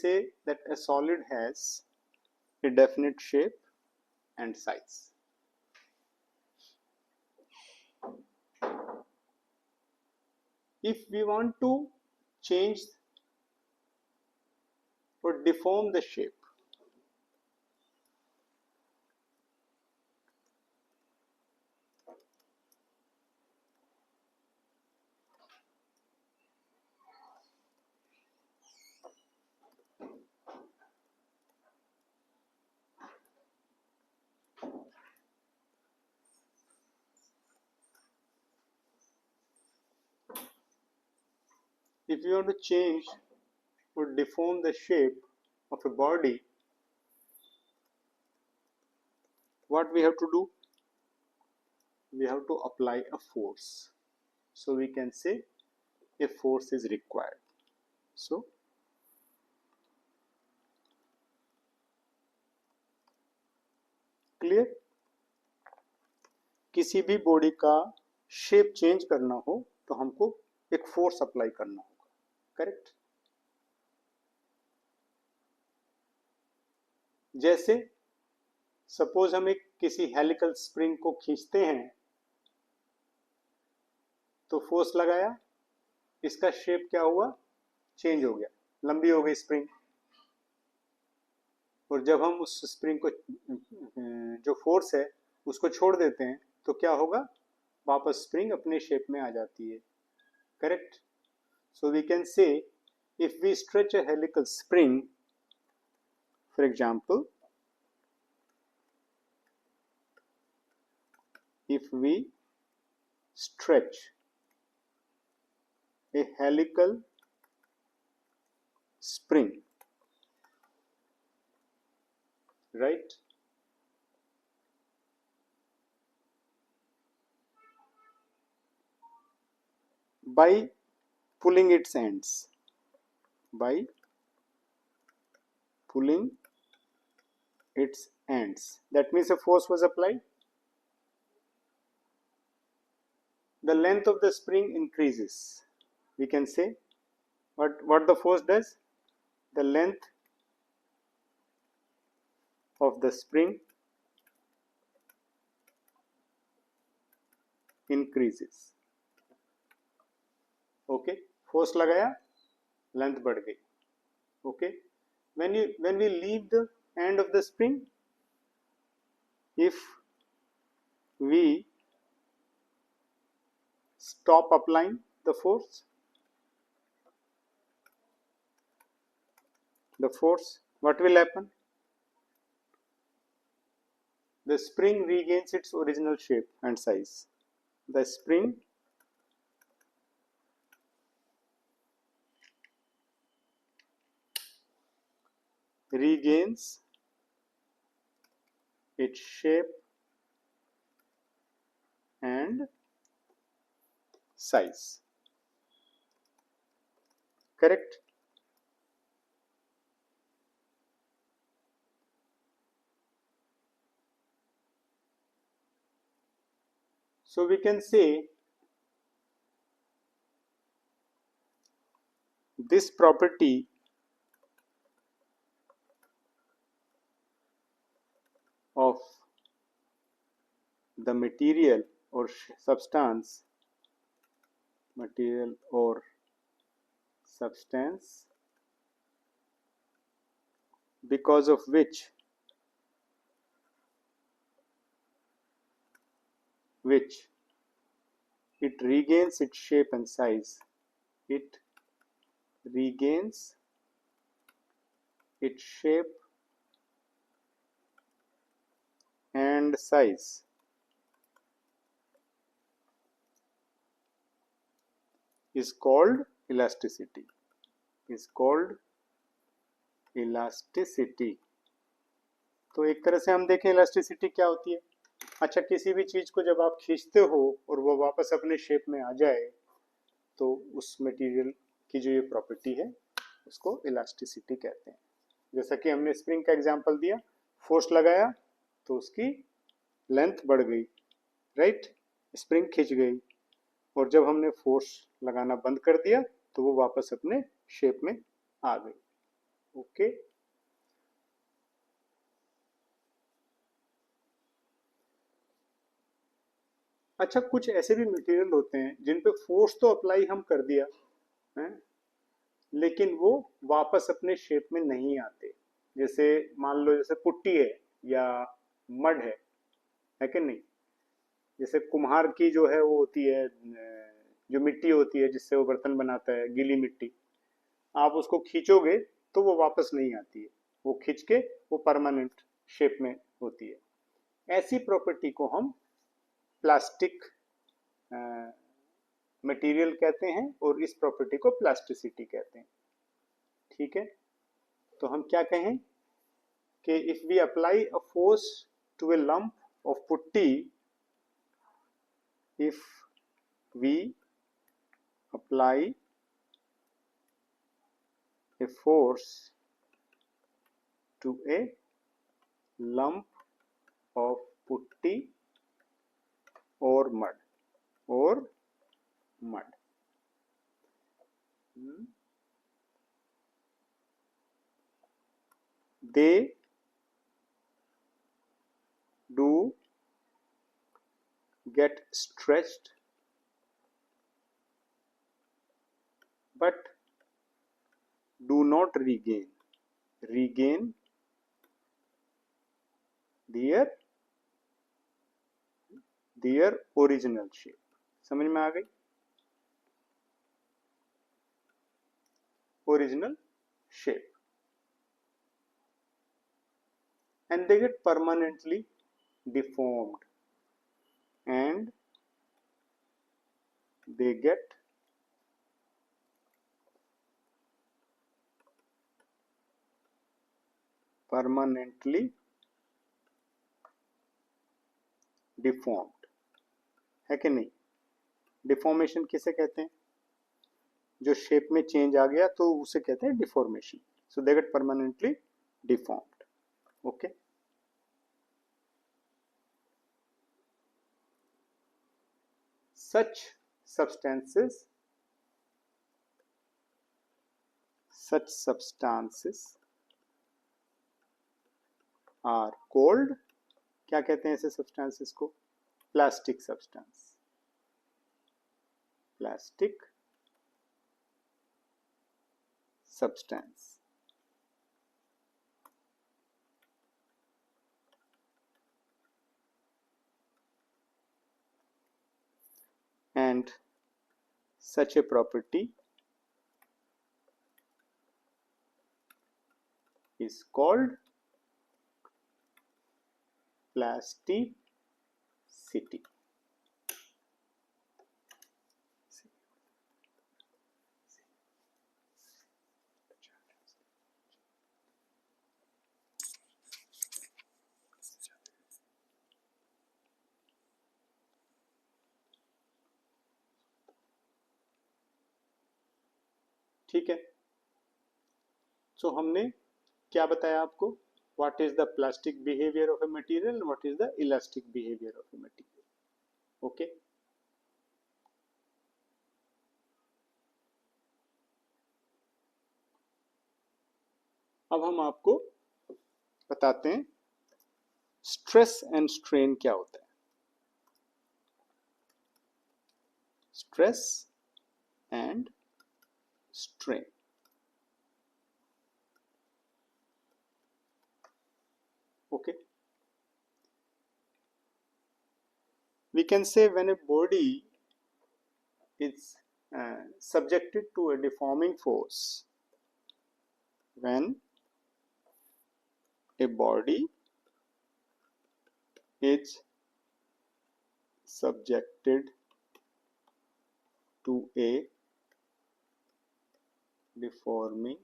say that a solid has a definite shape and size. If we want to change or deform the shape, if you want to change or deform the shape of a body, what we have to do? We have to apply a force. So we can say a force is required. So clear? किसी भी body का shape change करना हो तो हमको एक force apply करना होगा, करेक्ट? जैसे सपोज हम एक किसी हेलिकल स्प्रिंग को खींचते हैं तो फोर्स लगाया, इसका शेप क्या हुआ? चेंज हो गया, लंबी हो गई स्प्रिंग। और जब हम उस स्प्रिंग को जो फोर्स है उसको छोड़ देते हैं तो क्या होगा? वापस स्प्रिंग अपने शेप में आ जाती है, correct? So we can say if we stretch a helical spring, for example, if we stretch a helical spring, right, by pulling its ends, by pulling its ends, that means a force was applied. The length of the spring increases. We can say what the force does? The length of the spring increases. Okay, force लगाया, length बढ़ गई. Okay, when we leave the end of the spring, if we stop applying the force, what will happen? The spring regains its original shape and size. The spring regains its shape and size, correct? So we can say this property of the material or substance, material or substance, because of which it regains its shape and size, it regains its shape and size, is called elasticity, is called elasticity. तो एक तरह से हम देखें elasticity क्या होती है. अच्छा, किसी भी चीज को जब आप खींचते हो और वो वापस अपने शेप में आ जाए तो उस मटेरियल की जो ये प्रॉपर्टी है उसको इलास्टिसिटी कहते हैं. जैसा कि हमने स्प्रिंग का एग्जांपल दिया, फोर्स लगाया तो उसकी लेंथ बढ़ गई, राइट? स्प्रिंग खिंच गई, और जब हमने फोर्स लगाना बंद कर दिया तो वो वापस अपने शेप में आ गई. ओके। अच्छा, कुछ ऐसे भी मटेरियल होते हैं जिन पे फोर्स तो अप्लाई हम कर दिया है, लेकिन वो वापस अपने शेप में नहीं आते। जैसे मान लो जैसे पुट्टी है या मड है कि नहीं। जैसे कुम्हार की जो है वो होती है जो मिट्टी होती है जिससे वो बर्तन बनाता है, गीली मिट्टी, आप उसको खींचोगे तो वो वापस नहीं आती है, वो खींच के वो परमानेंट शेप में होती है। ऐसी प्रॉपर्टी को हम प्लास्टिक मटेरियल कहते हैं और इस प्रॉपर्टी को प्लास्टिसिटी कहते हैं। ठीक है, तो हम क्या कहें कि if we apply a force to a lump of putty, if we apply a force to a lump of putty or mud, they do get stretched but do not regain their original shape। समझ में आ गई? Original shape, and they get permanently deformed, and they get permanently deformed, है कि नहीं? Deformation किसे कहते हैं? जो शेप में चेंज आ गया तो उसे कहते हैं deformation. So they get permanently deformed. Okay, such substances are called, क्या कहते हैं ऐसे सब्सटेंसेस को? Plastic substance, plastic substance. And such a property is called plasticity। ठीक है, सो हमने क्या बताया आपको? What is the plastic behaviour of a material, what is the elastic behaviour of a material. Okay, अब हम आपको बताते हैं स्ट्रेस एंड स्ट्रेन क्या होता है। Stress and strain। Okay, we can say when a body is subjected to a deforming force, when a body is subjected to a deforming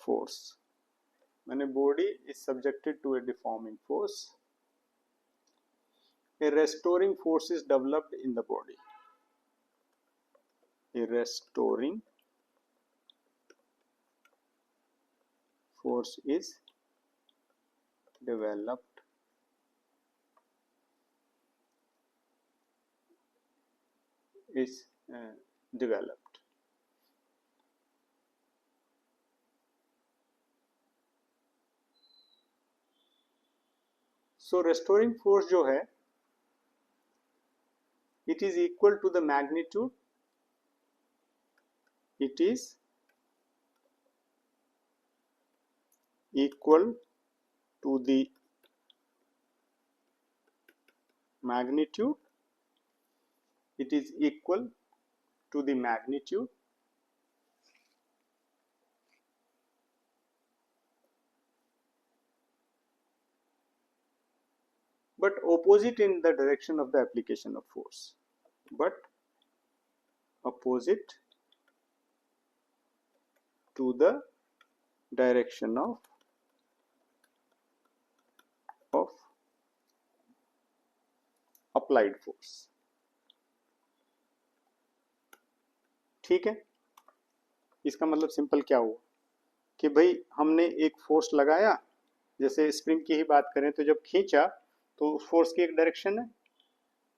force, when a body is subjected to a deforming force, a restoring force is developed in the body। A restoring force is developed developed so restoring force जो है it is equal to the magnitude, it is equal to the magnitude, it is equal to the magnitude but opposite in the direction of the application of force, but opposite to the direction of applied force. ठीक है, इसका मतलब simple क्या हुआ कि भाई हमने एक फोर्स लगाया, जैसे स्प्रिंग की ही बात करें तो जब खींचा तो फोर्स की एक डायरेक्शन है,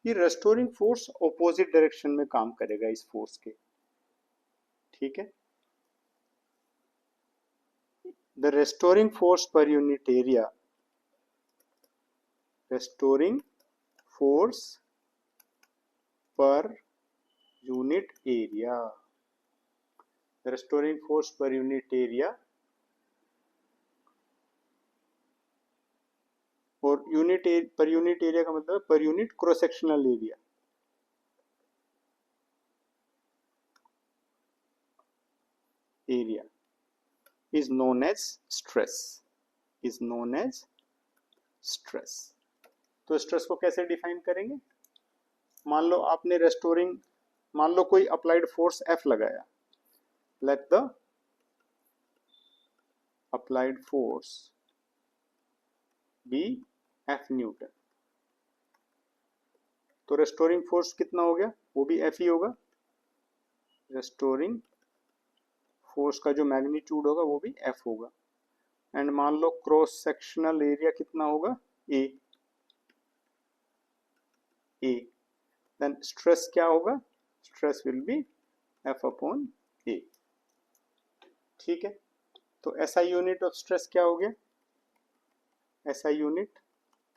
ये रेस्टोरिंग फोर्स ऑपोजिट डायरेक्शन में काम करेगा इस फोर्स के। ठीक है, the restoring force per unit area, restoring force per unit area, restoring force per unit area, और पर यूनिट एरिया का मतलब per unit cross sectional area, is known as stress, is known as stress। तो stress को कैसे define करेंगे? मान लो आपने मान लो कोई अप्लाइड फोर्स F लगाया, let the applied force be F newton, तो रेस्टोरिंग फोर्स कितना हो गया? वो भी F ही होगा। रेस्टोरिंग फोर्स का जो मैग्नीट्यूड होगा वो भी F होगा। एंड मान लो क्रॉस सेक्शनल एरिया कितना होगा? A। देन स्ट्रेस क्या होगा? Stress will be F upon A। ठीक है, तो SI यूनिट ऑफ स्ट्रेस क्या हो गया? SI unit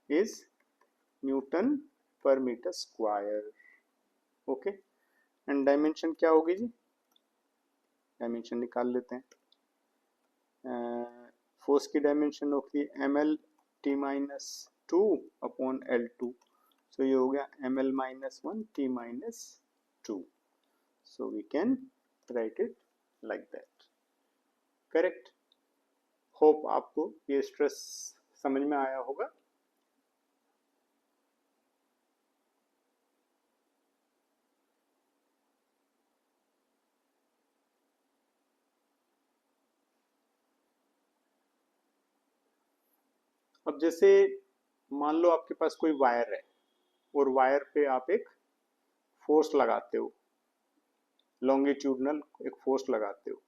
is newton per metre square. Okay, and dimension क्या होगी जी? डायमेंशन निकाल लेते हैं। फोर्स की डायमेंशन होती है ml_t-2 अपॉन L2, सो ये हो गया ml-1 t-2, so we can write it like that. Correct. Hope आपको ये स्ट्रेस समझ में आया होगा। अब जैसे मान लो आपके पास कोई वायर है और वायर पे आप एक फोर्स लगाते हो, लॉन्गिट्यूडनल एक फोर्स लगाते हो,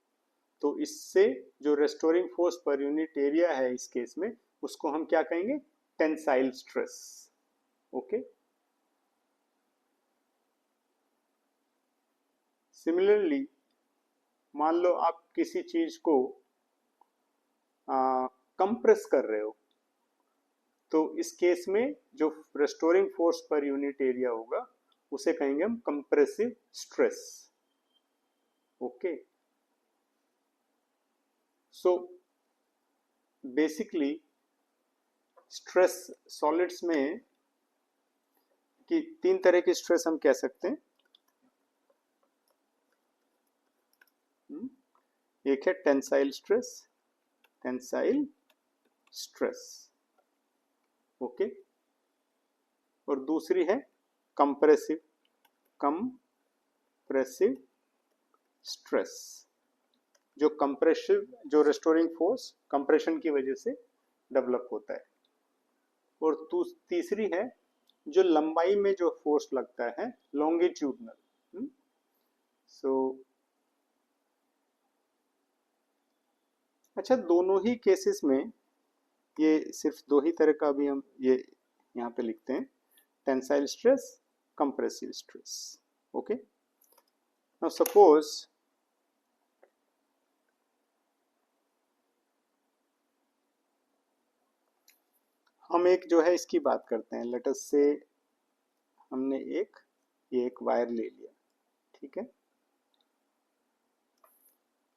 तो इससे जो restoring force per unit area है इस केस में, उसको हम क्या कहेंगे? Tensile stress. ओके, सिमिलरली मान लो आप किसी चीज को कंप्रेस कर रहे हो, तो इस केस में जो restoring force per unit area होगा उसे कहेंगे हम compressive stress. Okay, so basically stress solids में कि 3 तरह की स्ट्रेस हम कह सकते हैं। एक है tensile stress, tensile stress, okay, और दूसरी है कंप्रेसिव, कंप्रेसिव स्ट्रेस, जो जो रेस्टोरिंग फोर्स कंप्रेशन की वजह से डेवलप होता है। और तीसरी है जो लंबाई में जो फोर्स लगता है, लॉन्गिट्यूडनल। सो अच्छा, दोनों ही केसेस में ये सिर्फ 2 ही तरह का अभी हम ये यहाँ पे लिखते हैं, tensile stress, compressive stress. Okay, now suppose हम एक जो है इसकी बात करते हैं। लेट अस से हमने ये एक वायर ले लिया, ठीक है,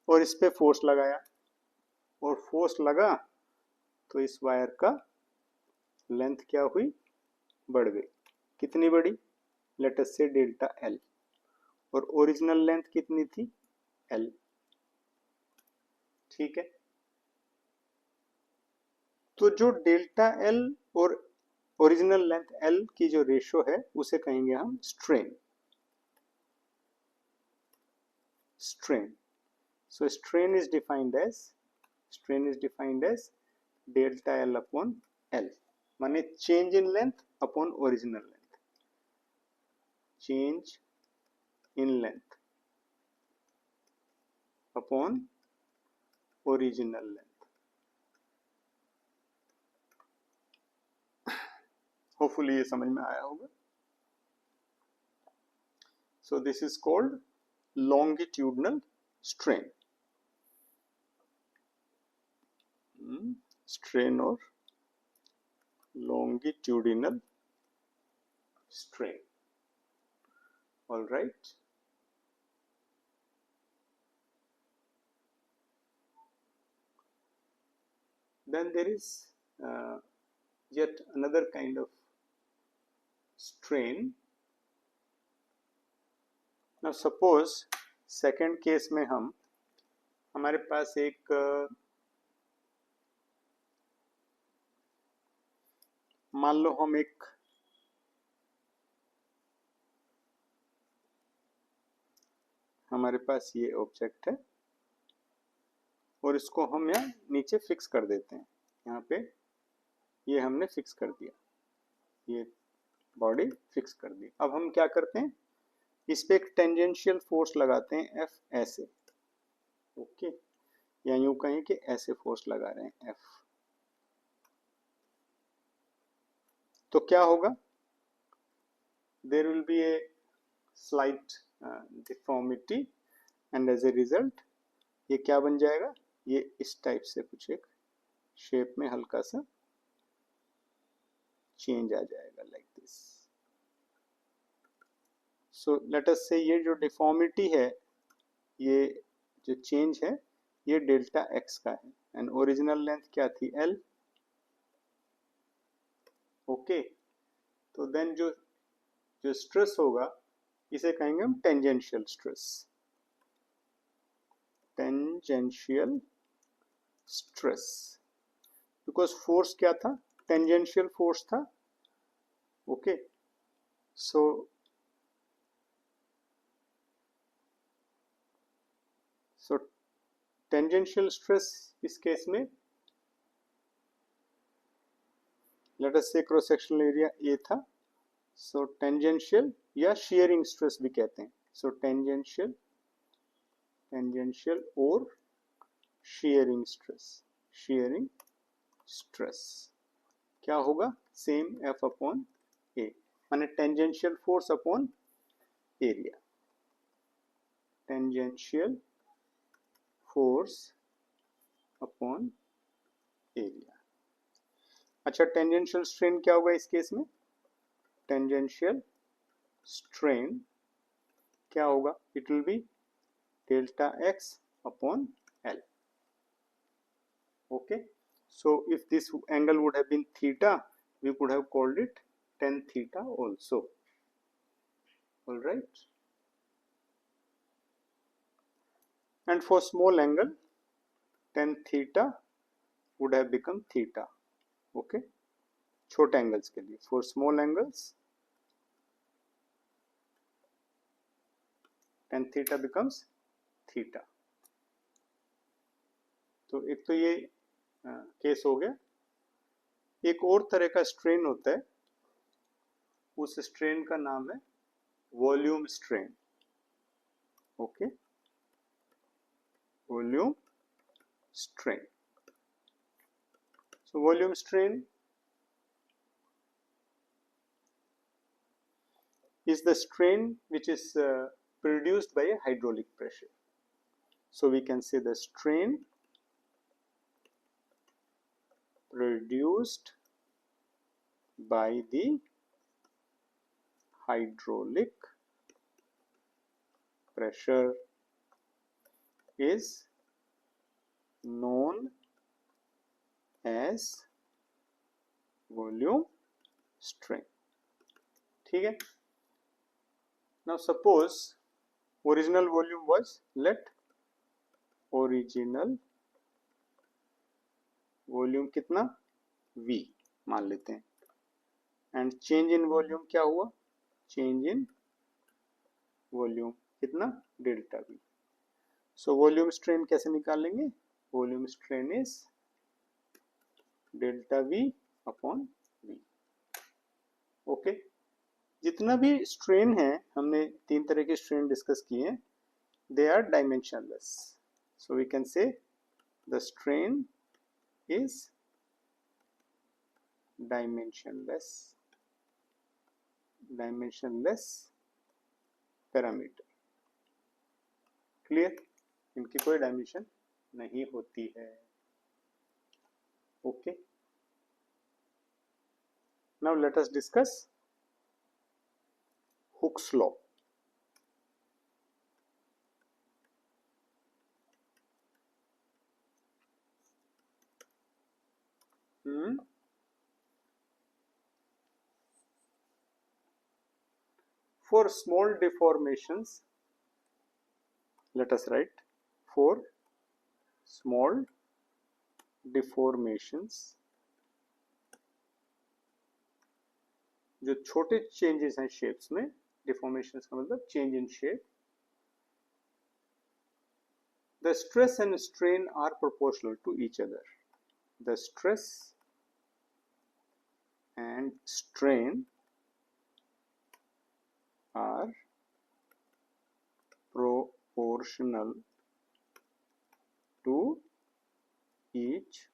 और इस पे फोर्स लगाया, और फोर्स लगा तो इस वायर का लेंथ क्या हुई, बढ़ गई। कितनी बढ़ी, लेट अस से डेल्टा एल, और ओरिजिनल लेंथ कितनी थी, एल, ठीक है। तो जो डेल्टा एल और ओरिजिनल लेंथ एल की जो रेशो है उसे कहेंगे हम strain. Strain, so strain is defined as delta L upon L, माने change in length upon original length, change in length upon original length. Hopefully ये समझ में आया होगा। So this is called longitudinal strain, strain or longitudinal strain, all right। Then there is yet another kind of strain. Now suppose second case में हमारे पास एक मान लो हम एक हमारे पास ये ऑब्जेक्ट है और इसको हम यहाँ नीचे फिक्स कर देते हैं, यहाँ पे ये हमने फिक्स कर दिया, ये बॉडी फिक्स कर दी। अब हम क्या करते हैं, इस पे एक टेंजेंशियल फोर्स लगाते हैं एफ, ऐसे, ओके, या यूं कहें कि ऐसे फोर्स लगा रहे हैं एफ। तो क्या होगा, there will be a slight deformity and as a result ये क्या बन जाएगा, ये इस टाइप से कुछ एक शेप में हल्का सा चेंज आ जाएगा, like this. So let us से ये जो डिफॉर्मिटी है, ये जो चेंज है, ये डेल्टा एक्स का है, एंड ओरिजिनल लेंथ क्या थी, एल, ओके। तो देन जो जो स्ट्रेस होगा इसे कहेंगे हम tangential stress, tangential stress, because force क्या था, टेंजेंशियल फोर्स था, ओके। सो टेंजेंशियल स्ट्रेस इस केस में लेट अस से क्रॉस सेक्शनल एरिया ए था, सो टेंजेंशियल या शियरिंग स्ट्रेस भी कहते हैं। सो टेंजेंशियल और शियरिंग स्ट्रेस क्या होगा, सेम एफ अपॉन ए, माने tangential force upon area, tangential force upon area. अच्छा, टेंजेंशियल स्ट्रेन क्या होगा इस केस में, टेंजेंशियल स्ट्रेन क्या होगा, it will be delta x upon L, okay। So if this angle would have been theta, we could have called it tan theta also, all right। And for small angle tan theta would have become theta, okay। छोटे angles के लिए, for small angles tan theta becomes theta। तो एक तो ये case हो गया। एक और तरह का स्ट्रेन होता है, उस स्ट्रेन का नाम है volume strain, okay, volume strain. So volume strain is the strain which is produced by a hydraulic pressure. So we can say the strain produced by the hydraulic pressure is known as volume strain. ठीक है. Now suppose original volume was, let original volume कितना V मान लेते हैं, and change in volume क्या हुआ, change in volume कितना delta V. So volume strain कैसे निकालेंगे, volume strain is delta V upon V. Okay. जितना भी स्ट्रेन है, हमने 3 तरह के स्ट्रेन डिस्कस किए हैं, they are dimensionless. So we can say the strain is dimensionless parameter. Clear, इनकी कोई डायमेंशन नहीं होती है. Okay. Now let us discuss Hooke's law. For small deformations, let us write, for small deformations, जो छोटे changes हैं shapes में, deformations का मतलब change in shape, the stress and strain are proportional to each other. The stress and strain are proportional to each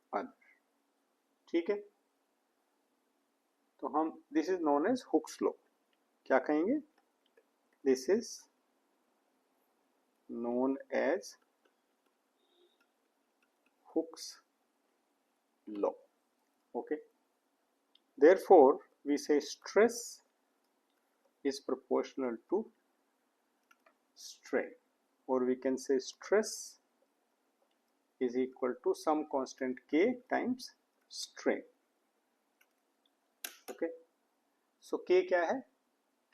other. ठीक है. तो हम, this is known as Hooke's law. क्या कहेंगे, this is known as Hooke's law. Okay. Therefore, we say stress is proportional to strain, or we can say stress is equal to some constant K times strain. Okay. So K क्या है,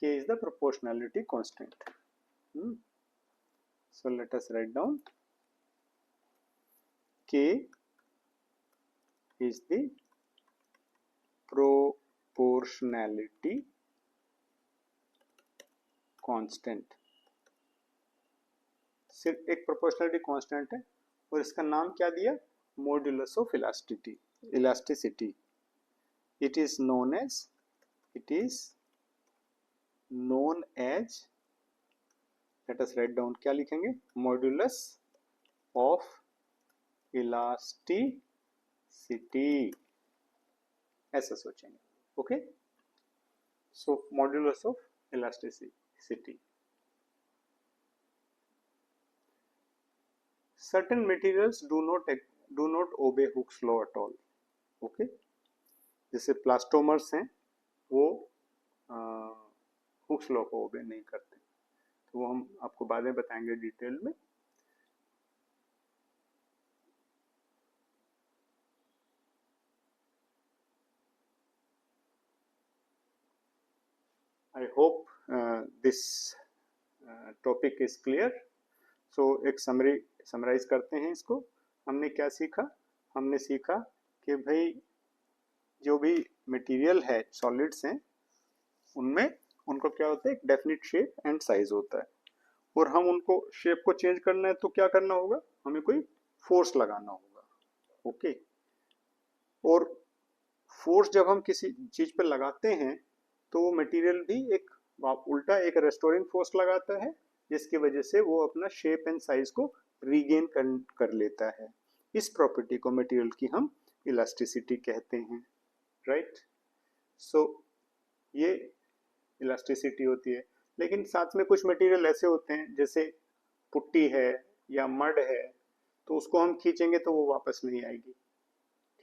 K is the proportionality constant. So let us write down, K is the proportionality constant. सिर्फ एक proportionality constant है और इसका नाम क्या दिया, modulus of elasticity. It is known as, let us write down, क्या लिखेंगे, modulus of elasticity, ऐसा सोचेंगे. Okay. So modulus of elasticity. Certain materials do not obey Hooke's law at all. Okay. जैसे प्लास्टोमर्स हैं, वो हुक्स लॉ को ओबे नहीं करते, तो वो हम आपको बाद में बताएंगे डिटेल में. I hope this topic is clear. So एक समराइज करते हैं इसको. हमने क्या सीखा, हमने सीखा कि भाई जो भी मटेरियल है, सॉलिड्स हैं, उनमें उनको क्या होता है, एक डेफिनिट शेप एंड साइज होता है, और हम उनको शेप को चेंज करना है तो क्या करना होगा, हमें कोई फोर्स लगाना होगा. ओके. और फोर्स जब हम किसी चीज पर लगाते हैं तो वो मटेरियल भी एक उल्टा एक रेस्टोरिंग फोर्स लगाता है, जिसकी वजह से वो अपना शेप एंड साइज को रीगेन कर लेता है. इस प्रॉपर्टी को मटेरियल की हम इलास्टिसिटी कहते हैं. राइट. सो ये इलास्टिसिटी होती है. लेकिन साथ में कुछ मटेरियल ऐसे होते हैं, जैसे पुट्टी है या मड है, तो उसको हम खींचेंगे तो वो वापस नहीं आएगी.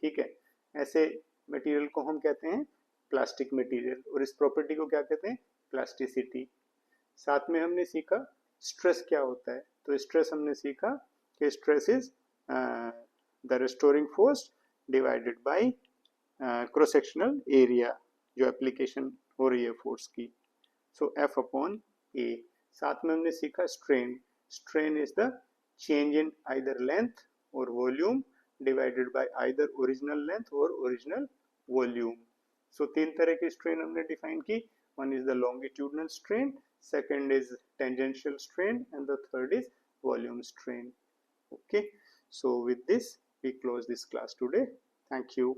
ठीक है. ऐसे मटेरियल को हम कहते हैं प्लास्टिक मटेरियल, और इस प्रॉपर्टी को क्या कहते हैं, प्लास्टिसिटी। साथ में हमने सीखा स्ट्रेस क्या होता है, तो स्ट्रेस हमने सीखा कि stress is the restoring force divided by cross sectional area, जो एप्लीकेशन हो रही है फोर्स की, सो एफ अपॉन ए। साथ में हमने सीखा strain, strain is the change in either length और volume divided by either original length और ओरिजिनल वॉल्यूम। सो तीन तरह की स्ट्रेन हमने डिफाइन की, one is the longitudinal strain, second is tangential strain, and the third is volume strain. Okay, so with this we close this class today. Thank you.